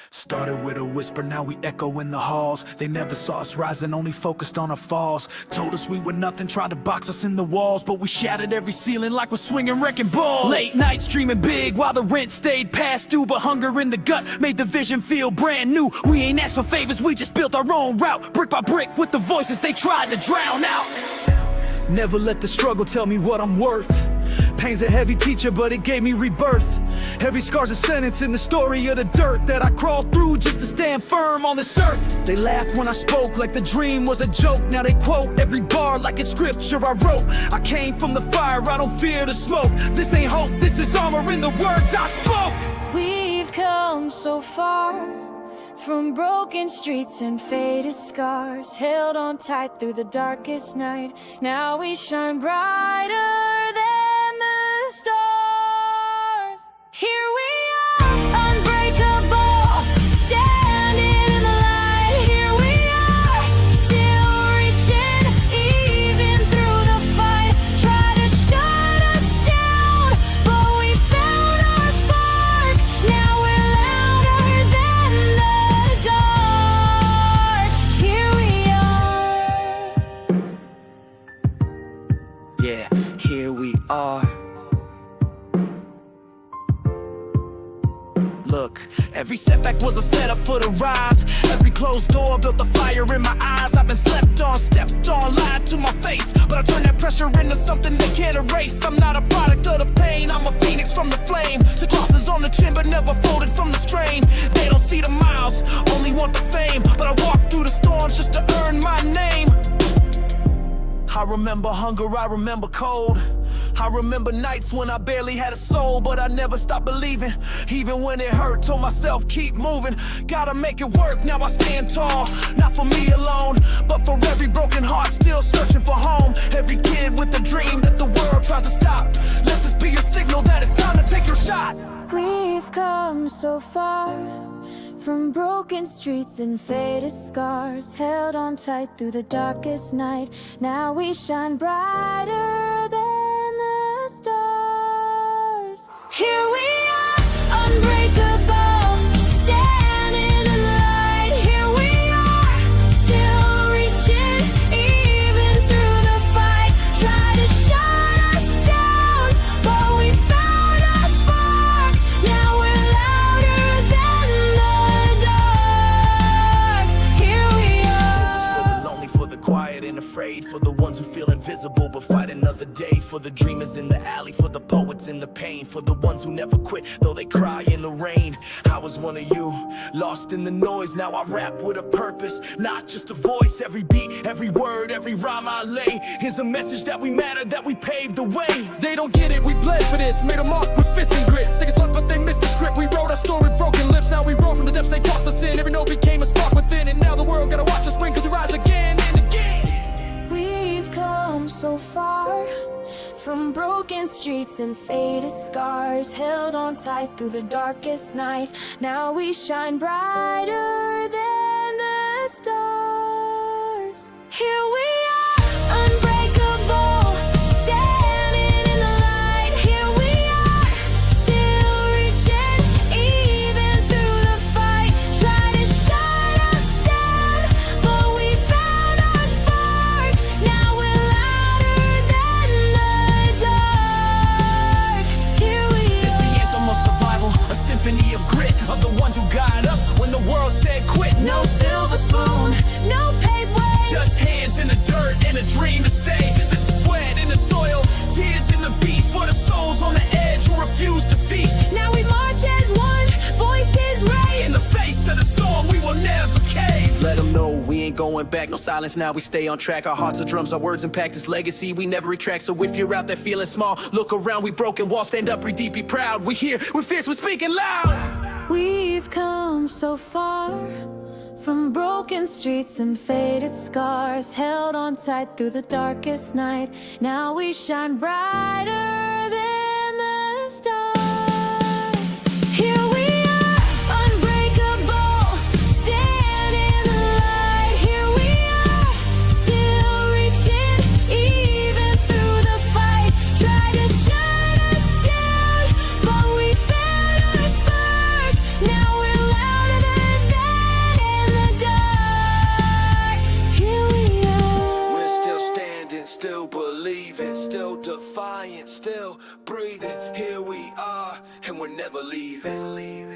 Started with a whisper, now we echo in the halls. They never saw us rising, only focused on our falls. Told us we were nothing, tried to box us in the walls, but we shattered every ceiling like we're swinging wrecking balls. Late nights dreaming big while the rent stayed past due, but hunger in the gut made the vision feel brand new. We ain't asked for favors, we just built our own route, brick by brick with the voices they tried to drown out. Never let the struggle tell me what I'm worth. Pain's a heavy teacher, but it gave me rebirth. Every scar's a sentence in the story of the dirt that I crawled through just to stand firm on this earth. They laughed when I spoke like the dream was a joke. Now they quote every bar like it's scripture I wrote. I came from the fire, I don't fear the smoke. This ain't hope, this is armor in the words I spoke. We've come so far, from broken streets and faded scars, held on tight through the darkest night. Now we shine brighter than the stars. Here we are, unbreakable, standing in the light. Here we are, still reaching, even through the fight. Try to shut us down, but we found our spark. Now we're louder than the dark. Here we are. Yeah, here we are. Look, every setback was a setup for the rise. Every closed door built a fire in my eyes. I've been slept on, stepped on, lied to my face, but I turned that pressure into something they can't erase. I'm not a product of the pain, I'm a phoenix from the flame. Took losses on the chin, but never folded from the strain. They don't see the miles, only want the fame, but I walk through the storms just to earn my name. I remember hunger, I remember cold. I remember nights when I barely had a soul, but I never stopped believing. Even when it hurt, told myself keep moving. Gotta make it work, now I stand tall. Not for me alone, but for every broken heart still searching for home. Every kid with a dream that the world tries to stop. Let this be your signal that it's time to take your shot. We've come so far, from broken streets and faded scars, held on tight through the darkest night. Now we shine brighter than the stars. Here we are, unbreakable, standing in the light. Here we are, still reaching, even through the fight. Try to shut us down, but we found our spark. Now we're louder than the dark. Here we It's for are. the lonely, for the quiet and afraid, for the ones who feel invisible but fight another day, for the dreamers in the alley, for the poets in the pain, for the ones who never quit though they cry in the rain. I was one of you, lost in the noise. Now I rap with a purpose, not just a voice. Every beat, every word, every rhyme I lay is a message that we matter, that we paved the way. They don't get it, we bled for this. Made a mark with fist and grit. Think it's luck, but they missed the script. We wrote our story, broken lips. Now we roll from the depths they tossed us in. Every note became a spark within. And now the world gotta watch us win, cause we rise again and again. We've come so far, from broken streets and faded scars, held on tight through the darkest night. Now we shine brighter than the stars. Here we are, unbreakable, standing in the light. Here we are, still reaching, even through the fight. Try to shut us down, but we found our spark. Now we're louder than the dark. Here we It's the anthem of survival, a symphony of grit, of the ones who got up when the world said quit. No silver spoon, no paved way. Just hands in the dirt and a dream to stay. This is sweat in the soil, tears in the beat, for the souls on the edge who refuse defeat. Now we march as one, voices raised. In the face of the storm, we will never cave. Let them know we ain't going back, no silence now, we stay on track. Our hearts are drums, our words impact this legacy, we never retract. So if you're out there feeling small, look around, we broken walls, stand up, breathe deep, be proud. We're here, we're fierce, we're speaking loud. We've come so far, from broken streets and faded scars, held on tight through the darkest night. Now we shine brighter than the stars. Here we are, unbreakable, standing in the light. Here we are, still reaching, even through the fight. Try to shut us down, but we found our spark. Now we're louder than defiant, still breathing. Here we are, and we're never leaving.